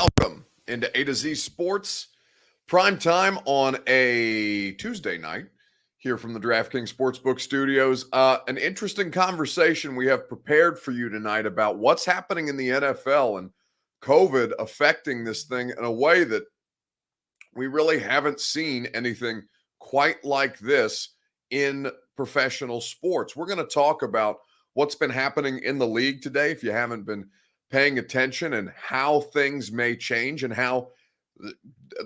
Welcome into A to Z Sports prime time on a Tuesday night here from the DraftKings Sportsbook Studios. An interesting conversation we have prepared for you tonight about what's happening in the NFL and COVID affecting this thing in a way that we really haven't seen anything quite like this in professional sports. We're going to talk about what's been happening in the league today, if you haven't been paying attention, and how things may change and how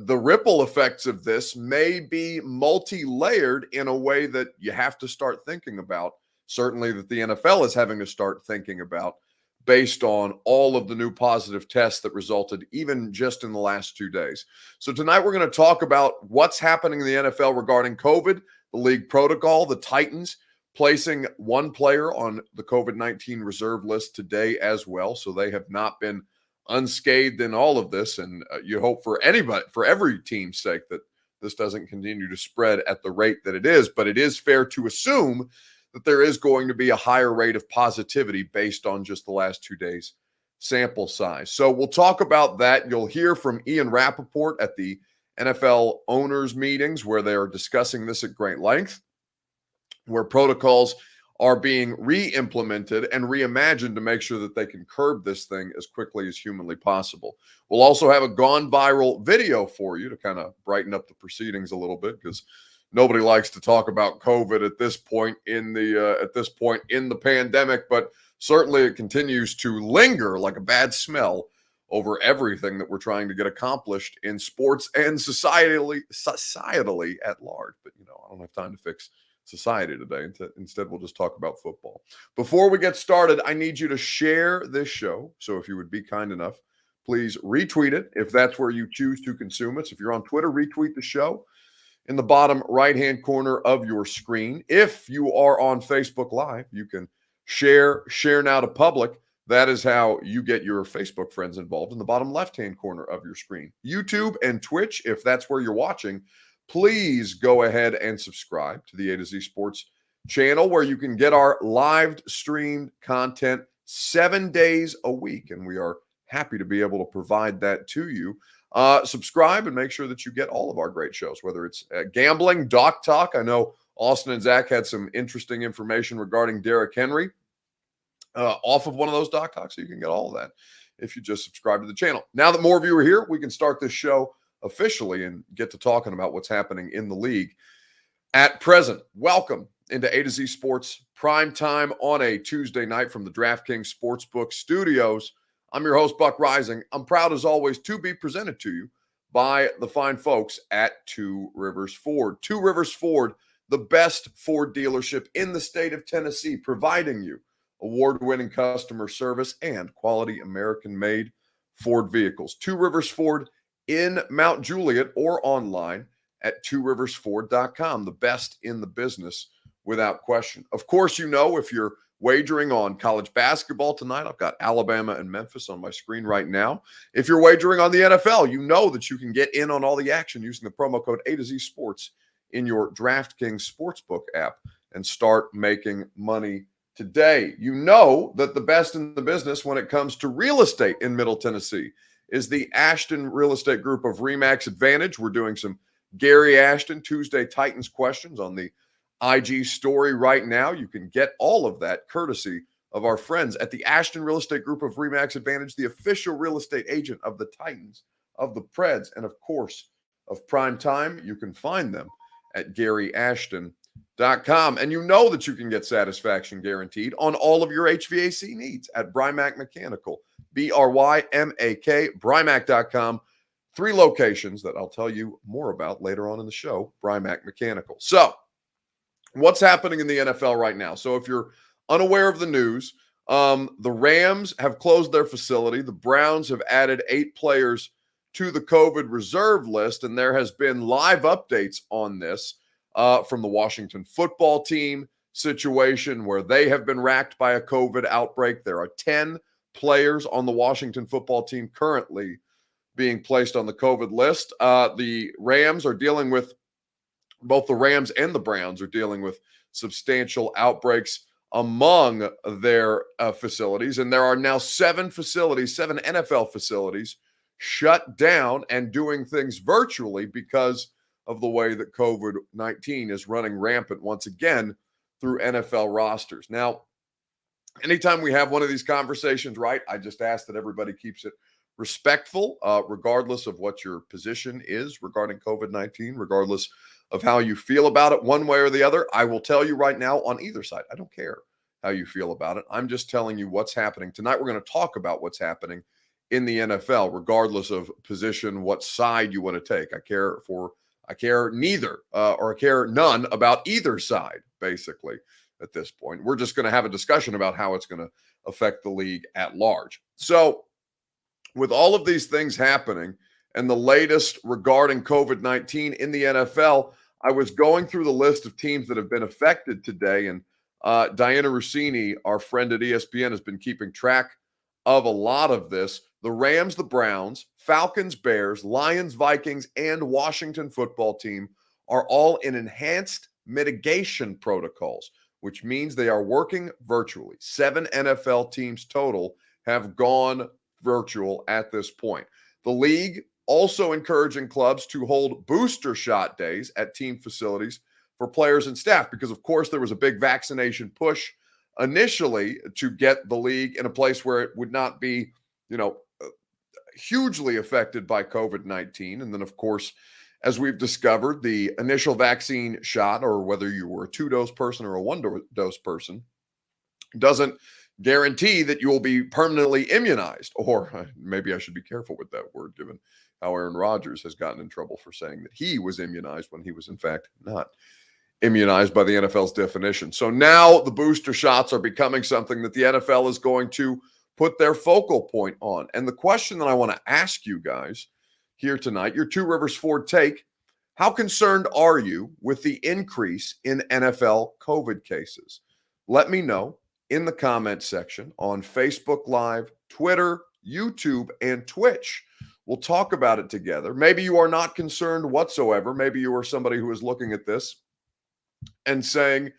the ripple effects of this may be multi-layered in a way that you have to start thinking about. Certainly that the NFL is having to start thinking about based on all of the new positive tests that resulted even just in the last 2 days. So tonight we're going to talk about what's happening in the NFL regarding COVID, the league protocol, the Titans placing one player on the COVID-19 reserve list today as well. So they have not been unscathed in all of this. And you hope for every team's sake, that this doesn't continue to spread at the rate that it is. But it is fair to assume that there is going to be a higher rate of positivity based on just the last 2 days sample size. So we'll talk about that. You'll hear from Ian Rappaport at the NFL owners meetings where they are discussing this at great length, where protocols are being re-implemented and reimagined to make sure that they can curb this thing as quickly as humanly possible. We'll also have a gone viral video for you to kind of brighten up the proceedings a little bit, because nobody likes to talk about COVID at this point in the pandemic, but certainly it continues to linger like a bad smell over everything that we're trying to get accomplished in sports and societally at large. But I don't have time to fix society today. Instead, we'll just talk about football. Before we get started, I need you to share this show. So if you would be kind enough, please retweet it if that's where you choose to consume it. So if you're on Twitter, retweet the show in the bottom right-hand corner of your screen. If you are on Facebook Live, you can share now to public. That is how you get your Facebook friends involved, in the bottom left-hand corner of your screen. YouTube and Twitch, if that's where you're watching, please go ahead and subscribe to the A to Z Sports channel, where you can get our live streamed content 7 days a week. And we are happy to be able to provide that to you. Subscribe and make sure that you get all of our great shows, whether it's gambling, Doc Talk. I know Austin and Zach had some interesting information regarding Derrick Henry off of one of those Doc Talks, so you can get all of that if you just subscribe to the channel. Now that more of you are here, we can start this show officially and get to talking about what's happening in the league at present. Welcome into A to Z Sports prime time on a Tuesday night from the DraftKings Sportsbook Studios. I'm your host, Buck Rising. I'm proud, as always, to be presented to you by the fine folks at Two Rivers Ford. Two Rivers Ford, the best Ford dealership in the state of Tennessee, providing you award-winning customer service and quality American-made Ford vehicles. Two Rivers Ford in Mount Juliet, or online at tworiversford.com, the best in the business without question. Of course, if you're wagering on college basketball tonight, I've got Alabama and Memphis on my screen right now. If you're wagering on the NFL, you know that you can get in on all the action using the promo code A to Z Sports in your DraftKings Sportsbook app and start making money today. You know that the best in the business when it comes to real estate in Middle Tennessee is the Ashton Real Estate Group of RE/MAX Advantage. We're doing some Gary Ashton Tuesday Titans questions on the IG story right now. You can get all of that courtesy of our friends at the Ashton Real Estate Group of RE/MAX Advantage, the official real estate agent of the Titans, of the Preds, and of course of Prime Time. You can find them at GaryAshton.com. And you know that you can get satisfaction guaranteed on all of your HVAC needs at Brymac Mechanical, BRYMAK, Brymac.com. 3 locations that I'll tell you more about later on in the show, Brymac Mechanical. So, what's happening in the NFL right now? So if you're unaware of the news, the Rams have closed their facility. The Browns have added 8 players to the COVID reserve list, and there has been live updates on this from the Washington football team situation, where they have been racked by a COVID outbreak. There are 10 players on the Washington football team currently being placed on the COVID list. The Rams are dealing with Both the Rams and the Browns are dealing with substantial outbreaks among their facilities. And there are now 7 NFL facilities shut down and doing things virtually because of the way that COVID-19 is running rampant once again through NFL rosters. Now, anytime we have one of these conversations, right, I just ask that everybody keeps it respectful, regardless of what your position is regarding COVID-19, regardless of how you feel about it one way or the other. I will tell you right now on either side, I don't care how you feel about it. I'm just telling you what's happening. Tonight, we're going to talk about what's happening in the NFL, regardless of position, what side you want to take. I care neither, or I care none about either side, basically, at this point. We're just going to have a discussion about how it's going to affect the league at large. So, with all of these things happening and the latest regarding COVID-19 in the NFL, I was going through the list of teams that have been affected today, and Diana Rossini, our friend at ESPN, has been keeping track of a lot of this. The Rams, the Browns, Falcons, Bears, Lions, Vikings, and Washington football team are all in enhanced mitigation protocols, which means they are working virtually. 7 NFL teams total have gone virtual at this point. The league also encouraging clubs to hold booster shot days at team facilities for players and staff because, of course, there was a big vaccination push initially to get the league in a place where it would not be, hugely affected by COVID-19. And then, of course, as we've discovered, the initial vaccine shot, or whether you were a 2-dose person or a 1-dose person, doesn't guarantee that you will be permanently immunized. Or maybe I should be careful with that word, given how Aaron Rodgers has gotten in trouble for saying that he was immunized when he was, in fact, not immunized by the NFL's definition. So now the booster shots are becoming something that the NFL is going to put their focal point on. And the question that I want to ask you guys here tonight, your Two Rivers Ford take, how concerned are you with the increase in NFL COVID cases? Let me know in the comment section on Facebook Live, Twitter, YouTube, and Twitch. We'll talk about it together. Maybe you are not concerned whatsoever. Maybe you are somebody who is looking at this and saying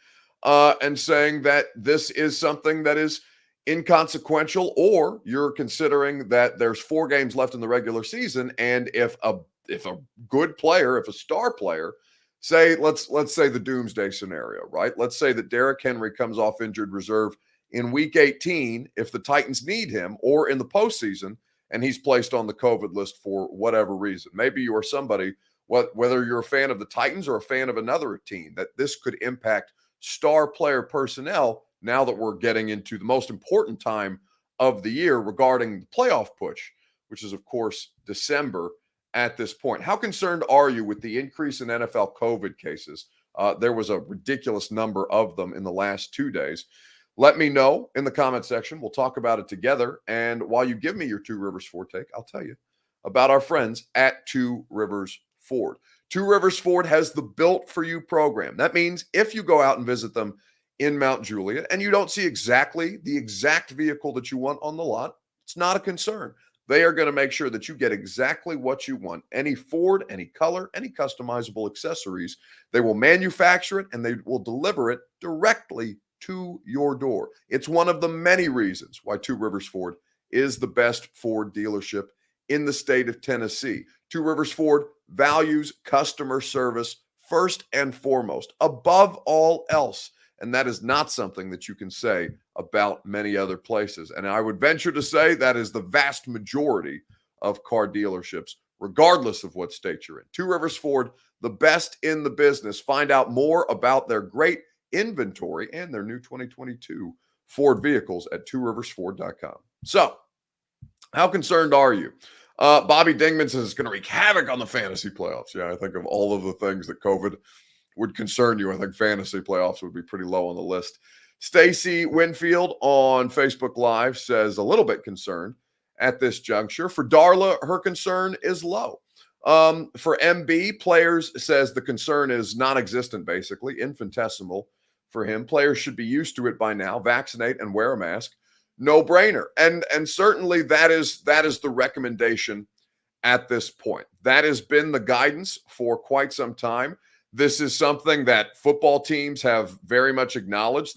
that this is something that is inconsequential, or you're considering that there's 4 games left in the regular season, and if a good player, if a star player, let's say the doomsday scenario, right? Let's say that Derrick Henry comes off injured reserve in week 18 if the Titans need him, or in the postseason, and he's placed on the COVID list for whatever reason. Maybe you are somebody, whether you're a fan of the Titans or a fan of another team, that this could impact star player personnel now that we're getting into the most important time of the year regarding the playoff push, which is, of course, December at this point. How concerned are you with the increase in NFL COVID cases? There was a ridiculous number of them in the last 2 days. Let me know in the comment section. We'll talk about it together. And while you give me your Two Rivers Ford take, I'll tell you about our friends at Two Rivers Ford. Two Rivers Ford has the Built For You program. That means if you go out and visit them in Mount Juliet and you don't see exactly the exact vehicle that you want on the lot, it's not a concern. They are going to make sure that you get exactly what you want. Any Ford, any color, any customizable accessories, they will manufacture it and they will deliver it directly to your door. It's one of the many reasons why Two Rivers Ford is the best Ford dealership in the state of Tennessee. Two Rivers Ford values customer service first and foremost, above all else. And that is not something that you can say about many other places. And I would venture to say that is the vast majority of car dealerships, regardless of what state you're in. Two Rivers Ford, the best in the business. Find out more about their great inventory and their new 2022 Ford vehicles at tworiversford.com. So, how concerned are you? Bobby Dingman says it's going to wreak havoc on the fantasy playoffs. Yeah, I think of all of the things that COVID would concern you, I think fantasy playoffs would be pretty low on the list. Stacy Winfield on Facebook Live says a little bit concerned at this juncture. For Darla, her concern is low. For MB, players says the concern is non-existent, basically, infinitesimal for him. Players should be used to it by now. Vaccinate and wear a mask. No brainer. And certainly that is the recommendation at this point. That has been the guidance for quite some time. This is something that football teams have very much acknowledged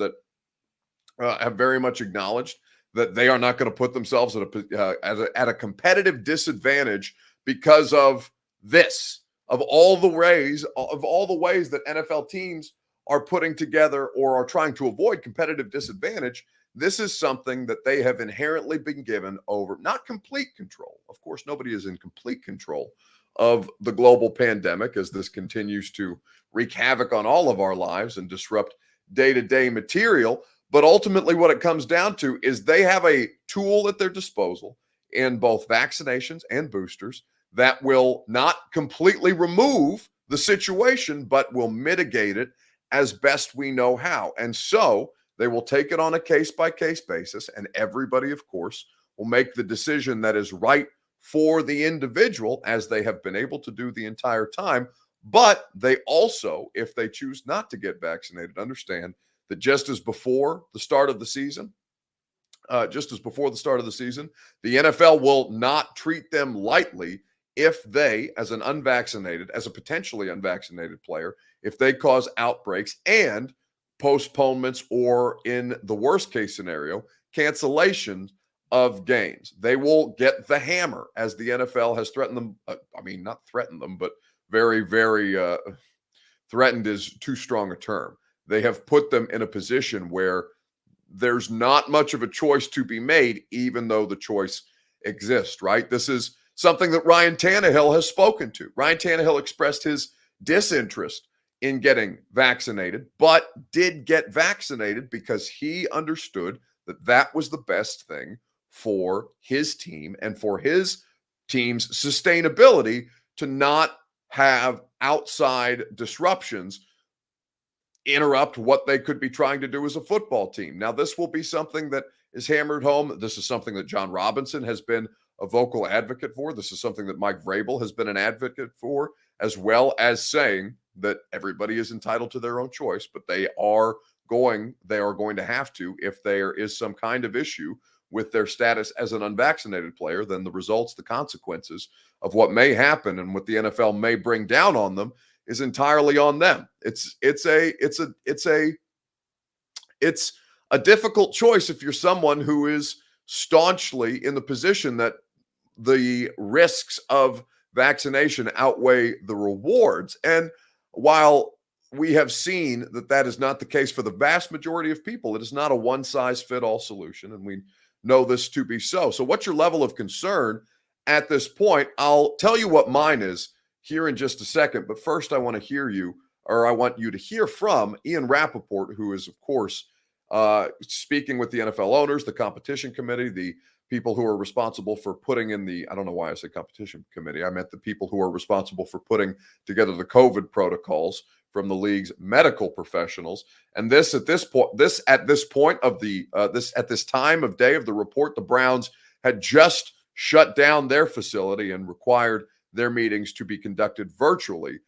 that they are not going to put themselves at a competitive disadvantage because of this, of all the ways that NFL teams are putting together or are trying to avoid competitive disadvantage. This is something that they have inherently been given over, not complete control. Of course, nobody is in complete control of the global pandemic as this continues to wreak havoc on all of our lives and disrupt day-to-day material. But ultimately, what it comes down to is they have a tool at their disposal in both vaccinations and boosters that will not completely remove the situation, but will mitigate it as best we know how. And so they will take it on a case-by-case basis, and everybody, of course, will make the decision that is right for the individual, as they have been able to do the entire time. But they also, if they choose not to get vaccinated, understand that just as before the start of the season, the NFL will not treat them lightly if they, as a potentially unvaccinated player, if they cause outbreaks and postponements, or in the worst case scenario, cancellations of games. They will get the hammer, as the NFL has threatened them. Not threatened them, but very, very threatened is too strong a term. They have put them in a position where there's not much of a choice to be made, even though the choice exists, right? This is something that Ryan Tannehill has spoken to. Ryan Tannehill expressed his disinterest in getting vaccinated, but did get vaccinated because he understood that that was the best thing for his team and for his team's sustainability, to not have outside disruptions interrupt what they could be trying to do as a football team. Now, this will be something that is hammered home. This is something that John Robinson has been a vocal advocate for. This is something that Mike Vrabel has been an advocate for, as well as saying that everybody is entitled to their own choice, but they are going to have to, if there is some kind of issue with their status as an unvaccinated player, then the results, the consequences of what may happen and what the NFL may bring down on them is entirely on them. It's a difficult choice if you're someone who is staunchly in the position that the risks of vaccination outweigh the rewards. And while we have seen that that is not the case for the vast majority of people, it is not a one-size-fits-all solution, and we know this to be so. So what's your level of concern at this point? I'll tell you what mine is here in just a second, but first I want to hear you, or I want you to hear from Ian Rappaport, who is, of course, speaking with the NFL owners, the competition committee, the people who are responsible for putting in I don't know why I say competition committee. I meant the people who are responsible for putting together the COVID protocols from the league's medical professionals. And at this time of day of the report, the Browns had just shut down their facility and required their meetings to be conducted virtually.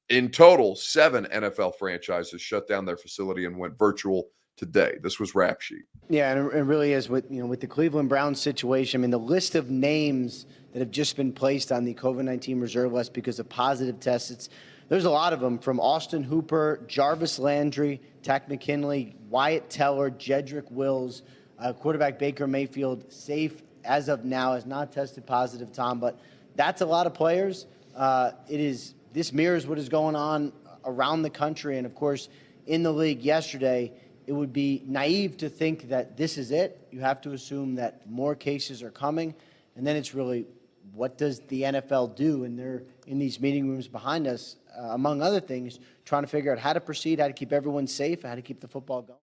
In total, 7 NFL franchises shut down their facility and went virtual today. This was Rap Sheet. Yeah, and it really is with the Cleveland Browns situation. I mean, the list of names that have just been placed on the COVID-19 reserve list because of positive tests, there's a lot of them, from Austin Hooper, Jarvis Landry, Takk McKinley, Wyatt Teller, Jedrick Wills, quarterback Baker Mayfield, safe as of now, has not tested positive, Tom, but that's a lot of players. This mirrors what is going on around the country, and of course, in the league yesterday. It would be naive to think that this is it. You have to assume that more cases are coming, and then it's really, what does the NFL do? And they're in these meeting rooms behind us, among other things, trying to figure out how to proceed, how to keep everyone safe, how to keep the football going.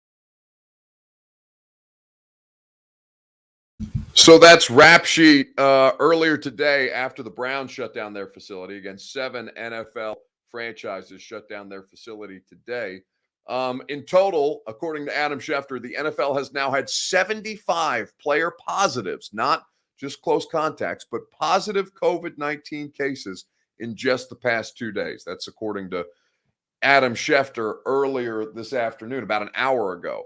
So that's Rap Sheet earlier today after the Browns shut down their facility. Again, 7 NFL franchises shut down their facility today. In total, according to Adam Schefter, the NFL has now had 75 player positives, not just close contacts, but positive COVID-19 cases in just the past 2 days. That's according to Adam Schefter earlier this afternoon, about an hour ago,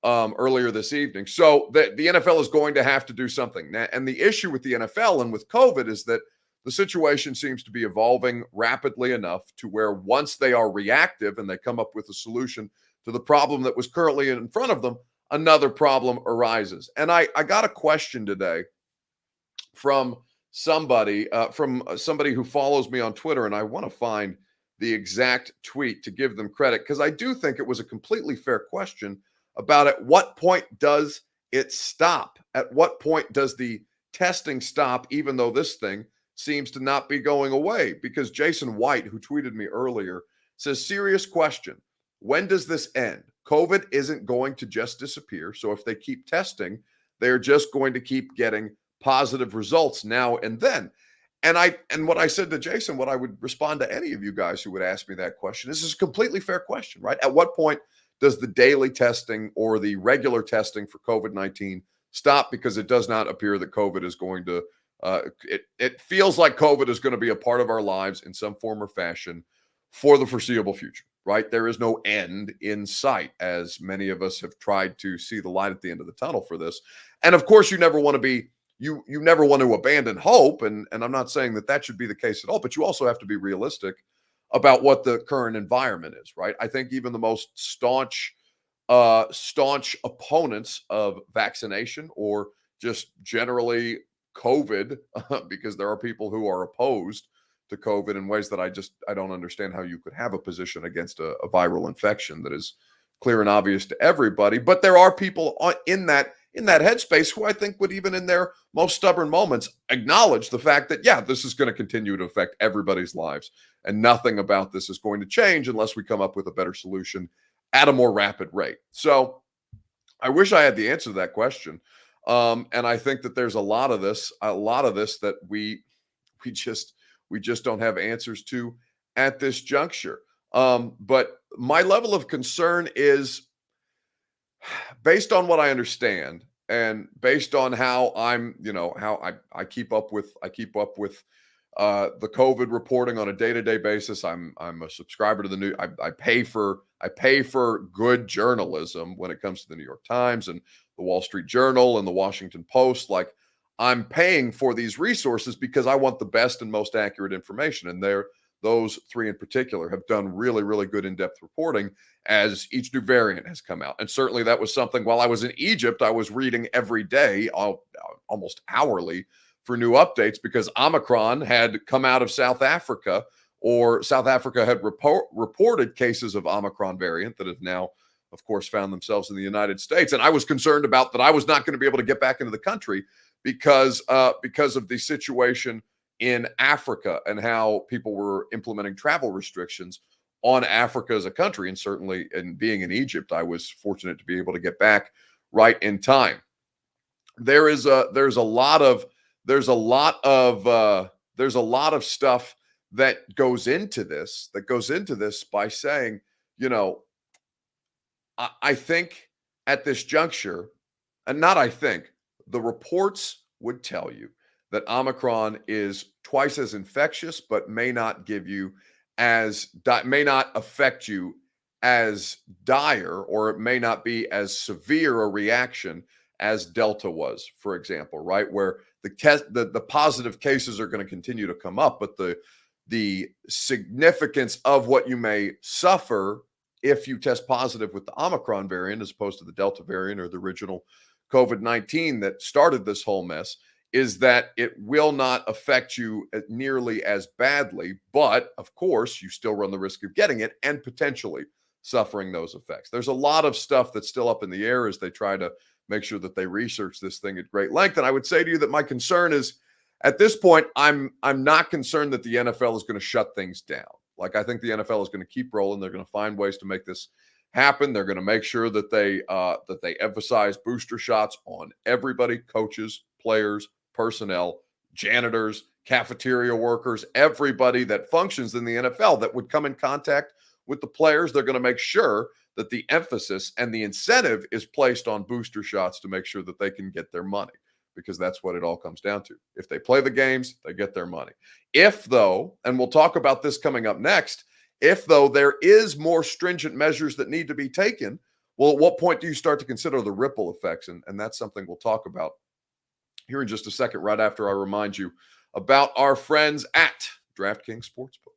earlier this evening. So the NFL is going to have to do something. And the issue with the NFL and with COVID is that the situation seems to be evolving rapidly enough to where once they are reactive and they come up with a solution to the problem that was currently in front of them, another problem arises. And I got a question today from somebody who follows me on Twitter, and I want to find the exact tweet to give them credit, because I do think it was a completely fair question about at what point does it stop? At what point does the testing stop, even though this thing seems to not be going away? Because Jason White, who tweeted me earlier, says, serious question. When does this end? COVID isn't going to just disappear. So if they keep testing, they're just going to keep getting positive results now and then. And what I said to Jason, what I would respond to any of you guys who would ask me that question, this is a completely fair question, right? At what point does the daily testing or the regular testing for COVID-19 stop? Because it does not appear that COVID is going to, it feels like COVID is going to be a part of our lives in some form or fashion for the foreseeable future, right? There is no end in sight, as many of us have tried to see the light at the end of the tunnel for this. And of course, you never want to be you never want to abandon hope, and I'm not saying that should be the case at all, but you also have to be realistic about what the current environment is, right? I think even the most staunch opponents of vaccination, or just generally COVID, because there are people who are opposed to COVID in ways that I don't understand how you could have a position against a viral infection that is clear and obvious to everybody. But there are people in that headspace who I think would, even in their most stubborn moments, acknowledge the fact that, yeah, this is going to continue to affect everybody's lives, and nothing about this is going to change unless we come up with a better solution at a more rapid rate. So I wish I had the answer to that question. And I think that there's a lot of this that we just don't have answers to at this juncture. But my level of concern is, based on what I understand, and based on how how I keep up with the COVID reporting on a day-to-day basis. I'm a subscriber to the new. I pay for good journalism when it comes to the New York Times and the Wall Street Journal and the Washington Post. Like, I'm paying for these resources because I want the best and most accurate information, and those three in particular have done really, really good in-depth reporting as each new variant has come out. And certainly that was something, while I was in Egypt, I was reading every day, almost hourly, for new updates, because Omicron had come out of South Africa, or South Africa had reported cases of Omicron variant that have now, of course, found themselves in the United States. And I was concerned about that I was not going to be able to get back into the country because of the situation in Africa and how people were implementing travel restrictions on Africa as a country. And certainly, in being in Egypt, I was fortunate to be able to get back right in time. There's a lot of stuff that goes into this by saying, I think at this juncture, and not I think, the reports would tell you that Omicron is twice as infectious, but may not affect you as dire, or it may not be as severe a reaction as Delta was, for example, right? Where the positive cases are going to continue to come up, but the significance of what you may suffer if you test positive with the Omicron variant as opposed to the Delta variant or the original COVID-19 that started this whole mess is that it will not affect you nearly as badly. But of course, you still run the risk of getting it and potentially suffering those effects. There's a lot of stuff that's still up in the air as they try to make sure that they research this thing at great length. And I would say to you that my concern is, at this point, I'm not concerned that the NFL is going to shut things down. Like, I think the NFL is going to keep rolling. They're going to find ways to make this happen. They're going to make sure that they emphasize booster shots on everybody: coaches, players, personnel, janitors, cafeteria workers, everybody that functions in the NFL that would come in contact with the players. They're going to make sure that the emphasis and the incentive is placed on booster shots to make sure that they can get their money, because that's what it all comes down to. If they play the games, they get their money. If, though, and we'll talk about this coming up next, if, though, there is more stringent measures that need to be taken, well, at what point do you start to consider the ripple effects? And that's something we'll talk about here in just a second, right after I remind you about our friends at DraftKings Sportsbook.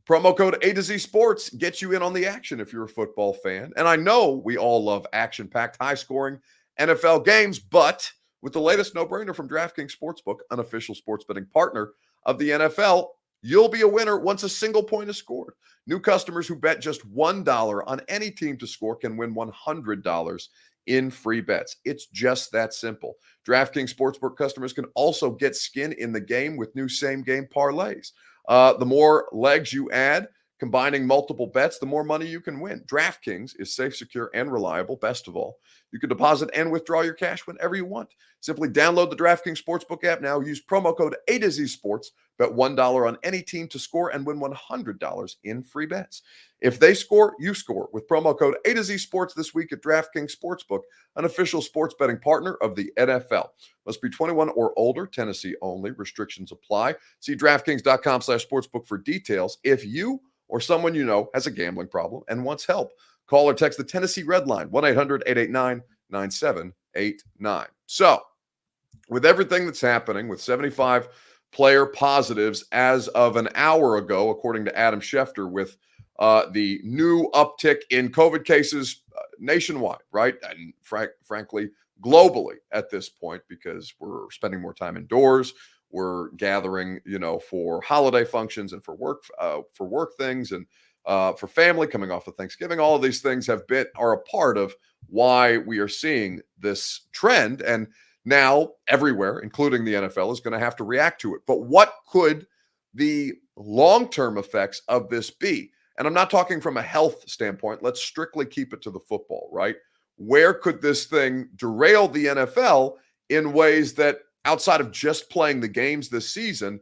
Promo code A to Z Sports gets you in on the action if you're a football fan. And I know we all love action-packed, high-scoring NFL games, but with the latest no-brainer from DraftKings Sportsbook, an official sports betting partner of the NFL, you'll be a winner once a single point is scored. New customers who bet just $1 on any team to score can win $100 in free bets. It's just that simple. DraftKings Sportsbook customers can also get skin in the game with new same-game parlays. The more legs you add, combining multiple bets, the more money you can win. DraftKings is safe, secure, and reliable. Best of all, you can deposit and withdraw your cash whenever you want. Simply download the DraftKings Sportsbook app now. Use promo code A to Z Sports. Bet $1 on any team to score and win $100 in free bets. If they score, you score with promo code A to Z Sports this week at DraftKings Sportsbook, an official sports betting partner of the NFL. Must be 21 or older, Tennessee only. Restrictions apply. See DraftKings.com/sportsbook for details. If you or someone you know has a gambling problem and wants help, call or text the Tennessee Red Line, 1-800-889-9789. So, with everything that's happening, with 75 player positives as of an hour ago, according to Adam Schefter, with the new uptick in COVID cases nationwide, right? And frankly, globally at this point, because we're spending more time indoors, we're gathering, for holiday functions and for work things, and for family coming off of Thanksgiving. All of these things are a part of why we are seeing this trend. And now everywhere, including the NFL, is going to have to react to it. But what could the long-term effects of this be? And I'm not talking from a health standpoint. Let's strictly keep it to the football, right? Where could this thing derail the NFL in ways that, outside of just playing the games this season,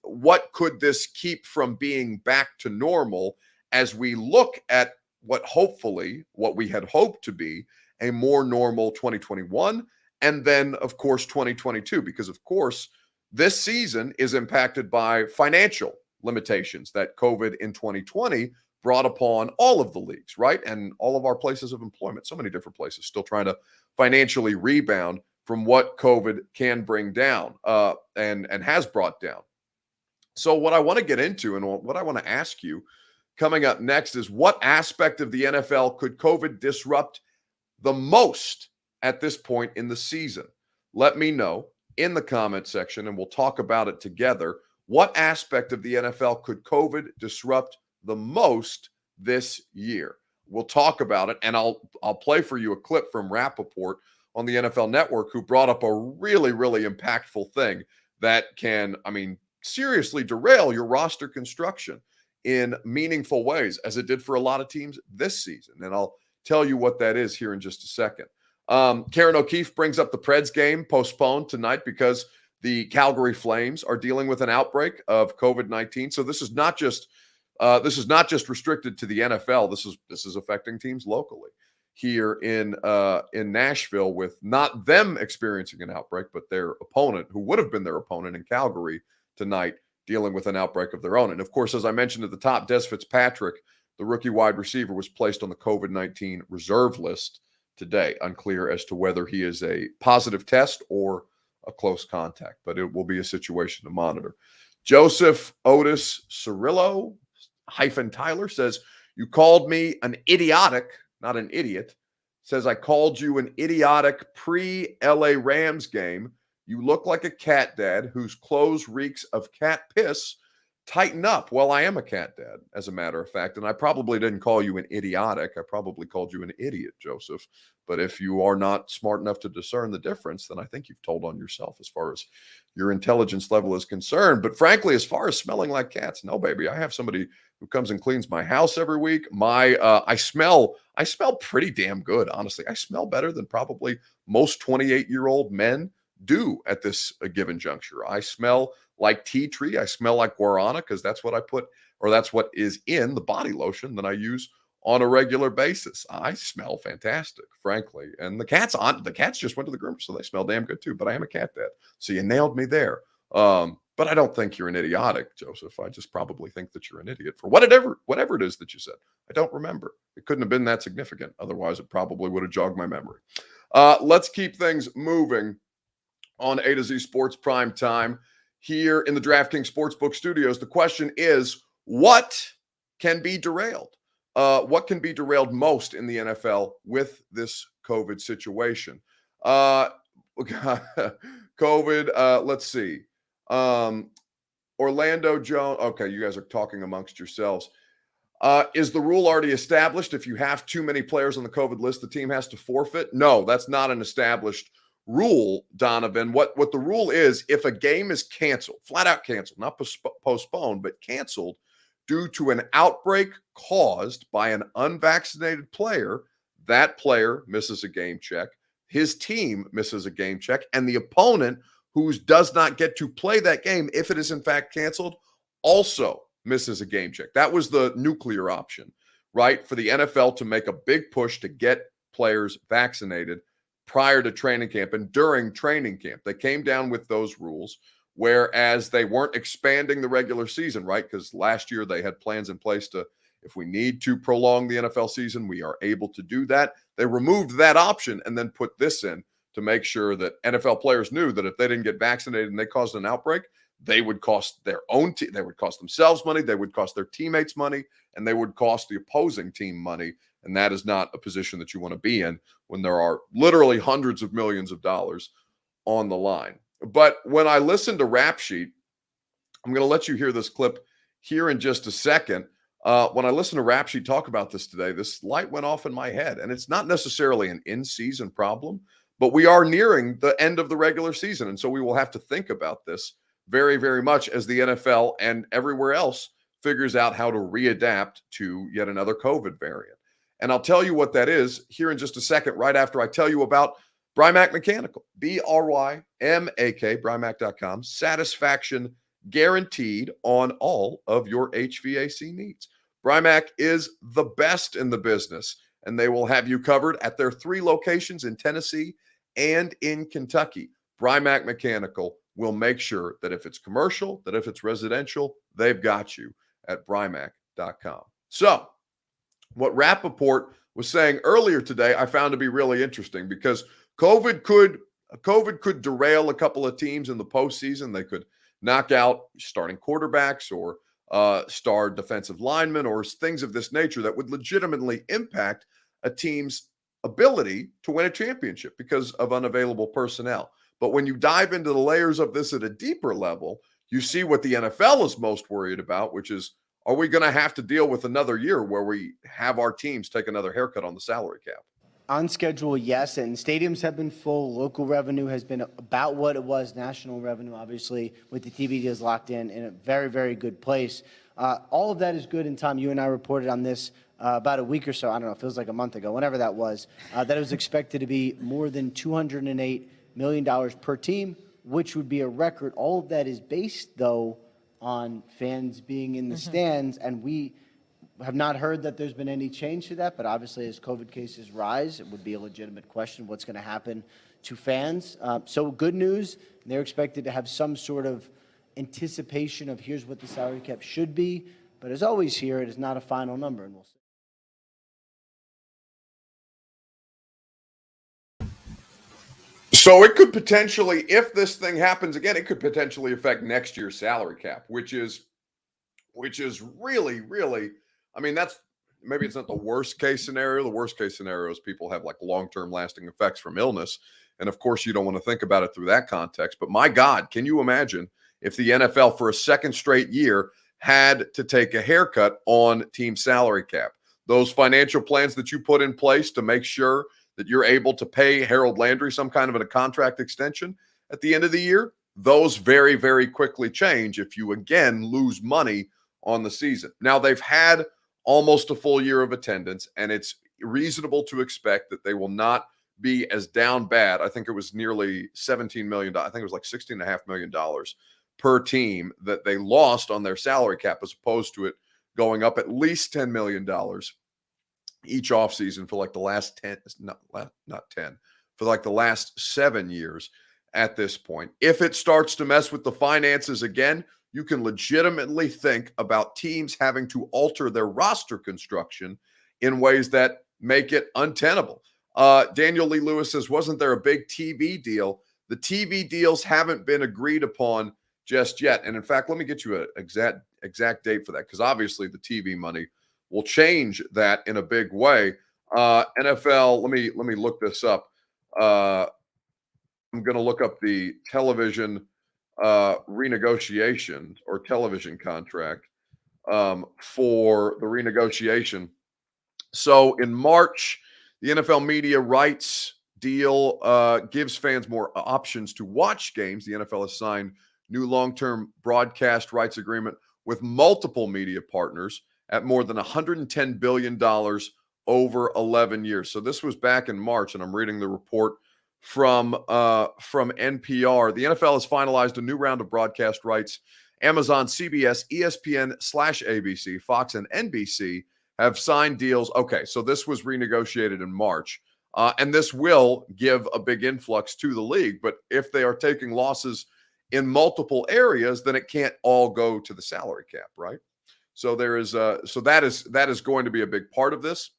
what could this keep from being back to normal as we look at what we had hoped to be a more normal 2021, and then, of course, 2022, because, of course, this season is impacted by financial limitations that COVID in 2020 brought upon all of the leagues, right? And all of our places of employment, so many different places still trying to financially rebound from what COVID can bring down and has brought down. So what I want to get into and what I want to ask you coming up next is, what aspect of the NFL could COVID disrupt the most at this point in the season? Let me know in the comment section and we'll talk about it together. What aspect of the NFL could COVID disrupt the most this year? We'll talk about it, and I'll play for you a clip from Rappaport on the NFL Network, who brought up a really, really impactful thing that can, seriously derail your roster construction in meaningful ways, as it did for a lot of teams this season. And I'll tell you what that is here in just a second. Karen O'Keefe brings up the Preds game postponed tonight because the Calgary Flames are dealing with an outbreak of COVID-19. So this is not just restricted to the NFL. This is affecting teams locally here in Nashville, with not them experiencing an outbreak, but their opponent, who would have been their opponent in Calgary tonight, dealing with an outbreak of their own. And of course, as I mentioned at the top, Des Fitzpatrick, the rookie wide receiver, was placed on the COVID-19 reserve list today. Unclear as to whether he is a positive test or a close contact, but it will be a situation to monitor. Joseph Otis Cirillo -Tyler says, you called me an idiotic, not an idiot. Says, I called you an idiotic pre-LA Rams game. You look like a cat dad whose clothes reeks of cat piss. Tighten up. Well, I am a cat dad, as a matter of fact, and I probably didn't call you an idiotic. I probably called you an idiot, Joseph. But if you are not smart enough to discern the difference, then I think you've told on yourself as far as your intelligence level is concerned. But frankly, as far as smelling like cats, no, baby. I have somebody who comes and cleans my house every week. I smell pretty damn good, honestly. I smell better than probably most 28-year-old men do at this given juncture. I smell like tea tree. I smell like guarana, because that's what I put, or that's what is in the body lotion that I use on a regular basis. I smell fantastic, frankly. And the cats just went to the groomer, so they smell damn good too. But I am a cat dad, so you nailed me there. But I don't think you're an idiotic, Joseph. I just probably think that you're an idiot for whatever it is that you said. I don't remember. It couldn't have been that significant. Otherwise, it probably would have jogged my memory. Let's keep things moving on A to Z Sports Prime Time here in the DraftKings Sportsbook studios. The question is, What can be derailed? What can be derailed most in the NFL with this COVID situation? Uh, COVID, let's see. Um, Orlando Jones. Okay, you guys are talking amongst yourselves. Is the rule already established? If you have too many players on the COVID list, the team has to forfeit? No, that's not an established rule, Donovan. What the rule is, if a game is canceled, flat out canceled, not postponed, but canceled due to an outbreak caused by an unvaccinated player, that player misses a game check. His team misses a game check, and the opponent, who does not get to play that game, if it is in fact canceled, also misses a game check. That was the nuclear option, right? For the NFL to make a big push to get players vaccinated prior to training camp and during training camp. They came down with those rules, whereas they weren't expanding the regular season, right? Because last year they had plans in place to, if we need to prolong the NFL season, we are able to do that. They removed that option and then put this in to make sure that NFL players knew that if they didn't get vaccinated and they caused an outbreak, they would cost their own team, they would cost themselves money, they would cost their teammates money, and they would cost the opposing team money. And that is not a position that you want to be in when there are literally hundreds of millions of dollars on the line. But when I listen to Rap Sheet, I'm going to let you hear this clip here in just a second. When I listen to Rap Sheet talk about this today, this light went off in my head. And it's not necessarily an in-season problem, but we are nearing the end of the regular season. And so we will have to think about this very, very much as the NFL and everywhere else figures out how to readapt to yet another COVID variant. And I'll tell you what that is here in just a second, right after I tell you about Brymak Mechanical, BRYMAK, Brymak.com. Satisfaction guaranteed on all of your HVAC needs. Brymak is the best in the business, and they will have you covered at their 3 locations in Tennessee and in Kentucky. Brymak Mechanical will make sure that if it's commercial, that if it's residential, they've got you at Brymak.com. So, what Rappaport was saying earlier today, I found to be really interesting because COVID could derail a couple of teams in the postseason. They could knock out starting quarterbacks or star defensive linemen or things of this nature that would legitimately impact a team's ability to win a championship because of unavailable personnel. But when you dive into the layers of this at a deeper level, you see what the NFL is most worried about, which is, are we going to have to deal with another year where we have our teams take another haircut on the salary cap? On schedule, yes, and stadiums have been full. Local revenue has been about what it was. National revenue, obviously, with the TV deals locked in a very, very good place. All of that is good. And Tom, you and I reported on this about a week or so. I don't know, it feels like a month ago, whenever that was, that it was expected to be more than $208 million per team, which would be a record. All of that is based, though, on fans being in the stands, and we have not heard that there's been any change to that, but obviously as COVID cases rise, it would be a legitimate question what's going to happen to fans. So good news, they're expected to have some sort of anticipation of here's what the salary cap should be, but as always here, it is not a final number, and we'll see. So it could potentially, if this thing happens again, it could potentially affect next year's salary cap, which is really, really, I mean, that's maybe it's not the worst case scenario. The worst case scenario is people have like long-term lasting effects from illness. And of course, you don't want to think about it through that context. But my God, can you imagine if the NFL for a second straight year had to take a haircut on team salary cap? Those financial plans that you put in place to make sure that you're able to pay Harold Landry some kind of a contract extension at the end of the year, those very, very quickly change if you again lose money on the season. Now, they've had almost a full year of attendance, and it's reasonable to expect that they will not be as down bad. I think it was nearly $17 million. I think it was like $16.5 million per team that they lost on their salary cap, as opposed to it going up at least $10 million each offseason for like the last 10, not 10, for like the last 7 years at this point. If it starts to mess with the finances again, you can legitimately think about teams having to alter their roster construction in ways that make it untenable. Daniel Lee Lewis says, wasn't there a big TV deal? The TV deals haven't been agreed upon just yet. And in fact, let me get you an exact date for that, because obviously the TV money will change that in a big way. NFL, let me look this up. I'm going to look up the television renegotiation or television contract for the renegotiation. So in March, the NFL media rights deal gives fans more options to watch games. The NFL has signed new long-term broadcast rights agreement with multiple media partners at more than $110 billion over 11 years. So this was back in March, and I'm reading the report from NPR. The NFL has finalized a new round of broadcast rights. Amazon, CBS, ESPN/ABC, Fox, and NBC have signed deals. Okay, so this was renegotiated in March, and this will give a big influx to the league. But if they are taking losses in multiple areas, then it can't all go to the salary cap, right? So there is that is going to be a big part of this.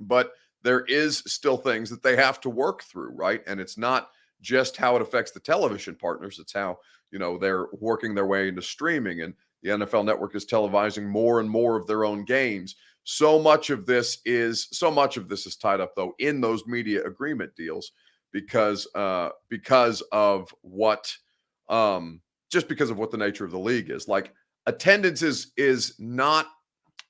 But there is still things that they have to work through, right? And it's not just how it affects the television partners; it's how they're working their way into streaming, and the NFL Network is televising more and more of their own games. So much of this is tied up, though, in those media agreement deals because of what just because of what the nature of the league is. Like, attendance is not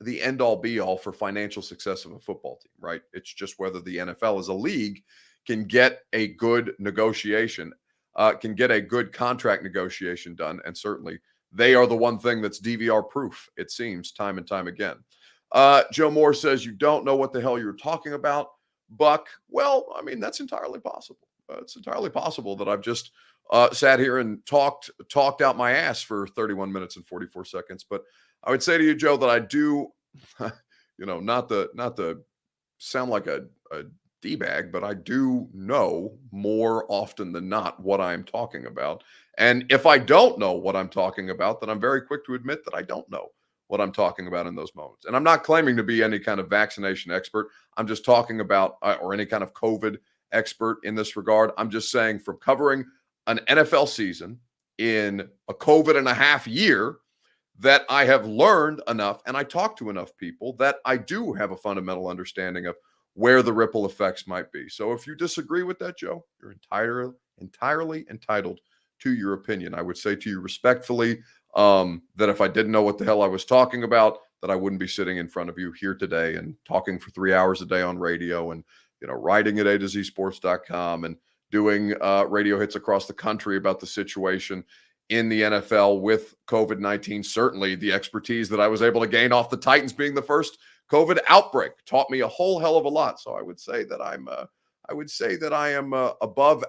the end all be all for financial success of a football team, right? It's just whether the NFL as a league can get a good negotiation, can get a good contract negotiation done. And certainly they are the one thing that's DVR proof, it seems, time and time again. Joe Moore says, you don't know what the hell you're talking about, Buck. Well, I mean, that's entirely possible. It's entirely possible that I've just sat here and talked out my ass for 31 minutes and 44 seconds. But I would say to you, Joe, that I do, not to sound like a D-bag, but I do know more often than not what I'm talking about. And if I don't know what I'm talking about, then I'm very quick to admit that I don't know what I'm talking about in those moments. And I'm not claiming to be any kind of vaccination expert. I'm just talking about, or any kind of COVID expert in this regard. I'm just saying, from covering an NFL season in a COVID and a half year, that I have learned enough and I talk to enough people that I do have a fundamental understanding of where the ripple effects might be. So if you disagree with that, Joe, you're entirely entitled to your opinion. I would say to you respectfully that if I didn't know what the hell I was talking about, that I wouldn't be sitting in front of you here today and talking for 3 hours a day on radio and writing at A2Zsports.com and doing radio hits across the country about the situation in the NFL with COVID-19. Certainly the expertise that I was able to gain off the Titans being the first COVID outbreak taught me a whole hell of a lot. So I would say that I am above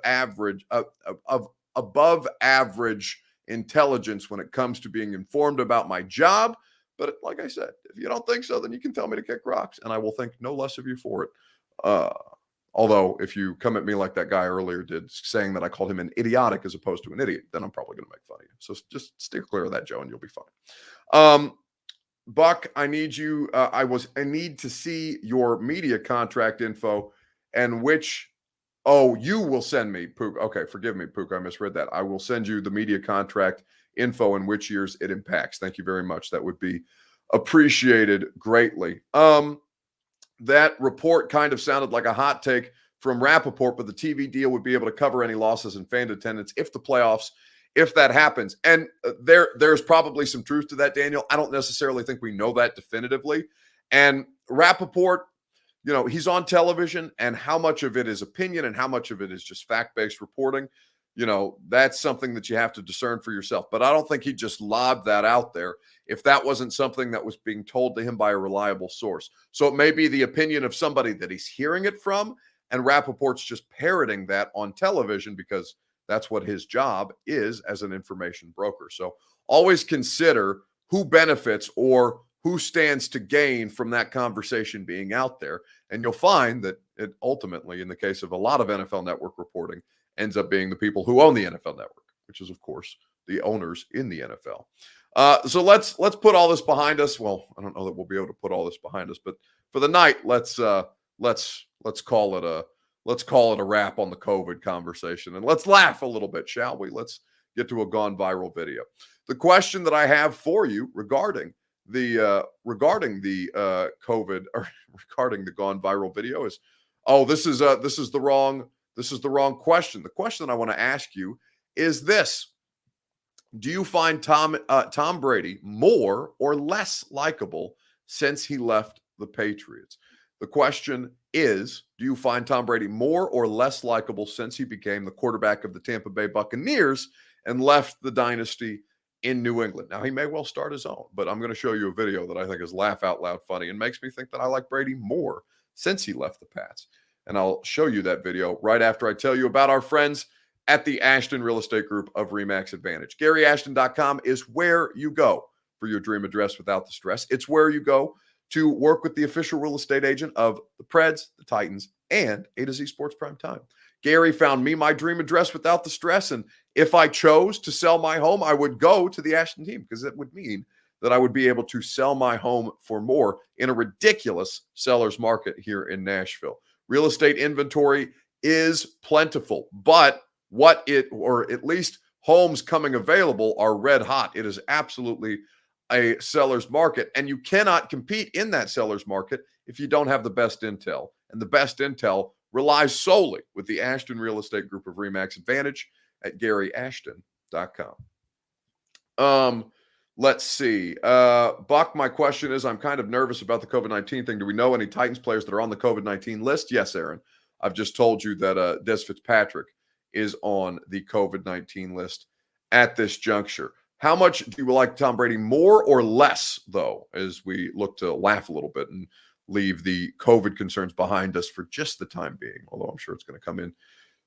average intelligence when it comes to being informed about my job. But like I said, if you don't think so, then you can tell me to kick rocks and I will think no less of you for it. Although if you come at me like that guy earlier did, saying that I called him an idiotic as opposed to an idiot, then I'm probably going to make fun of you. So just steer clear of that, Joe, and you'll be fine. Buck, I need you. I need to see your media contract info and which. Oh, you will send me, Pook. Okay, forgive me, Pook. I misread that. I will send you the media contract info and which years it impacts. Thank you very much. That would be appreciated greatly. That report kind of sounded like a hot take from Rappaport, but the TV deal would be able to cover any losses in fan attendance if that happens. And there's probably some truth to that, Daniel. I don't necessarily think we know that definitively. And Rappaport, he's on television, and how much of it is opinion and how much of it is just fact-based reporting, that's something that you have to discern for yourself. But I don't think he'd just lob that out there if that wasn't something that was being told to him by a reliable source. So it may be the opinion of somebody that he's hearing it from, and Rappaport's just parroting that on television because that's what his job is as an information broker. So always consider who benefits or who stands to gain from that conversation being out there. And you'll find that it ultimately, in the case of a lot of NFL Network reporting, ends up being the people who own the NFL Network, which is, of course, the owners in the NFL. So let's put all this behind us. Well, I don't know that we'll be able to put all this behind us, but for the night, let's call it a wrap on the COVID conversation, and let's laugh a little bit, shall we? Let's get to a gone viral video. The question that I have for you regarding the COVID or regarding the gone viral video is, this is the wrong question. The question I want to ask you is this: do you find Tom Brady more or less likable since he left the Patriots? The question is, do you find Tom Brady more or less likable since he became the quarterback of the Tampa Bay Buccaneers and left the dynasty in New England? Now, he may well start his own, but I'm going to show you a video that I think is laugh out loud funny and makes me think that I like Brady more since he left the Pats. And I'll show you that video right after I tell you about our friends at the Ashton Real Estate Group of RE/MAX Advantage. GaryAshton.com is where you go for your dream address without the stress. It's where you go to work with the official real estate agent of the Preds, the Titans, and A to Z Sports Prime Time. Gary found me my dream address without the stress, and if I chose to sell my home, I would go to the Ashton team because it would mean that I would be able to sell my home for more in a ridiculous seller's market here in Nashville. Real estate inventory is plentiful, but or at least homes coming available are red hot. It is absolutely a seller's market, and you cannot compete in that seller's market if you don't have the best intel. And the best intel relies solely with the Ashton Real Estate Group of RE/MAX Advantage at GaryAshton.com. Let's see. Buck, my question is, I'm kind of nervous about the COVID-19 thing. Do we know any Titans players that are on the COVID-19 list? Yes, Aaron. I've just told you that Des Fitzpatrick is on the COVID-19 list at this juncture. How much do you like Tom Brady more or less, though, as we look to laugh a little bit and leave the COVID concerns behind us for just the time being, although I'm sure it's going to come in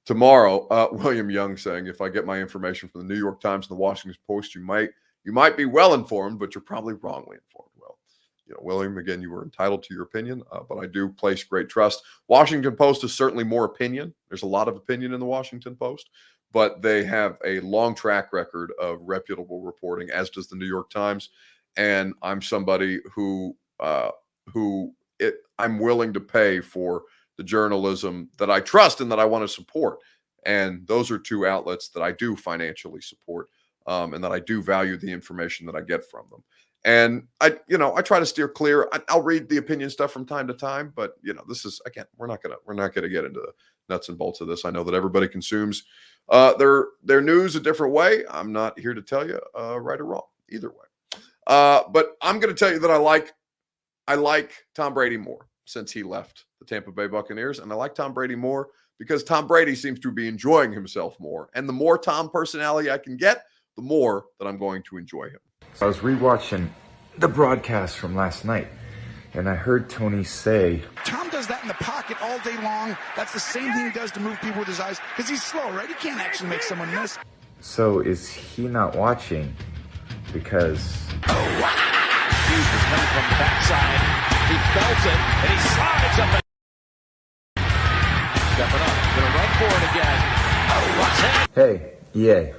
tomorrow. William Young saying, if I get my information from the New York Times and the Washington Post, you might be well informed, but you're probably wrongly informed. Well, William, again, you were entitled to your opinion, but I do place great trust. Washington Post is certainly more opinion. There's a lot of opinion in the Washington Post, but they have a long track record of reputable reporting, as does the New York Times. And I'm somebody who I'm willing to pay for the journalism that I trust and that I want to support. And those are two outlets that I do financially support, and that I do value the information that I get from them. And I try to steer clear. I'll read the opinion stuff from time to time, but this is, again, we're not gonna get into the nuts and bolts of this. I know that everybody consumes their news a different way. I'm not here to tell you right or wrong either way. But I'm going to tell you that I like Tom Brady more since he left the Tampa Bay Buccaneers, and I like Tom Brady more because Tom Brady seems to be enjoying himself more. And the more Tom personality I can get, the more that I'm going to enjoy him. I was rewatching the broadcast from last night, and I heard Tony say, Tom does that in the pocket all day long. That's the same thing he does to move people with his eyes, because he's slow, right? He can't actually make someone miss. So is he not watching because... Oh, wow! Hughes was coming from the backside. He felt it, and he slides up. Stepping up, gonna run for it again. Oh, what's that? Hey, EA,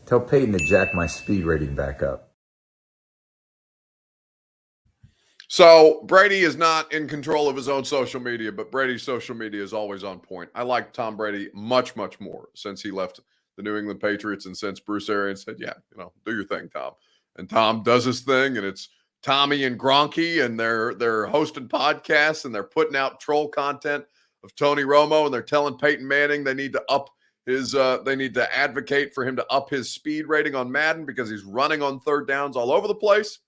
tell Peyton to jack my speed rating back up. So Brady is not in control of his own social media, but Brady's social media is always on point. I like Tom Brady much, much more since he left the New England Patriots and since Bruce Arians said, do your thing, Tom. And Tom does his thing, and it's Tommy and Gronky, and they're hosting podcasts, and they're putting out troll content of Tony Romo, and they're telling Peyton Manning they need to advocate for him to up his speed rating on Madden because he's running on third downs all over the place.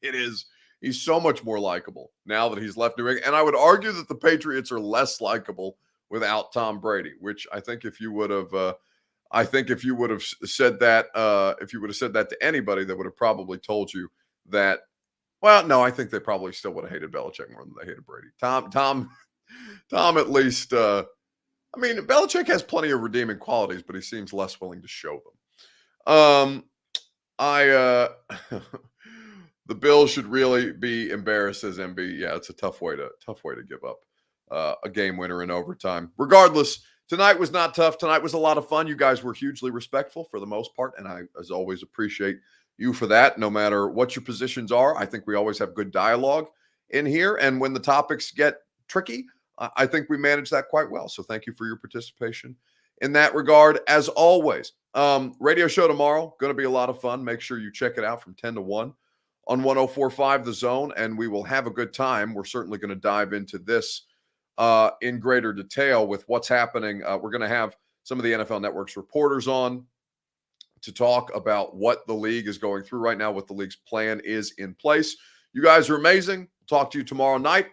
He's so much more likable now that he's left New England. And I would argue that the Patriots are less likable without Tom Brady, which I think if you would have said that to anybody, they would have probably told you that, well, no, I think they probably still would have hated Belichick more than they hated Brady. Tom at least, Belichick has plenty of redeeming qualities, but he seems less willing to show them. The Bills should really be embarrassed as MB. Yeah, it's a tough way to give up a game winner in overtime. Regardless, tonight was not tough. Tonight was a lot of fun. You guys were hugely respectful for the most part, and I, as always, appreciate you for that. No matter what your positions are, I think we always have good dialogue in here. And when the topics get tricky, I think we manage that quite well. So thank you for your participation in that regard, as always. Radio show tomorrow, going to be a lot of fun. Make sure you check it out from 10 to 1 on 104.5 The Zone, and we will have a good time. We're certainly going to dive into this in greater detail with what's happening. We're going to have some of the NFL Network's reporters on to talk about what the league is going through right now, what the league's plan is in place. You guys are amazing. Talk to you tomorrow night.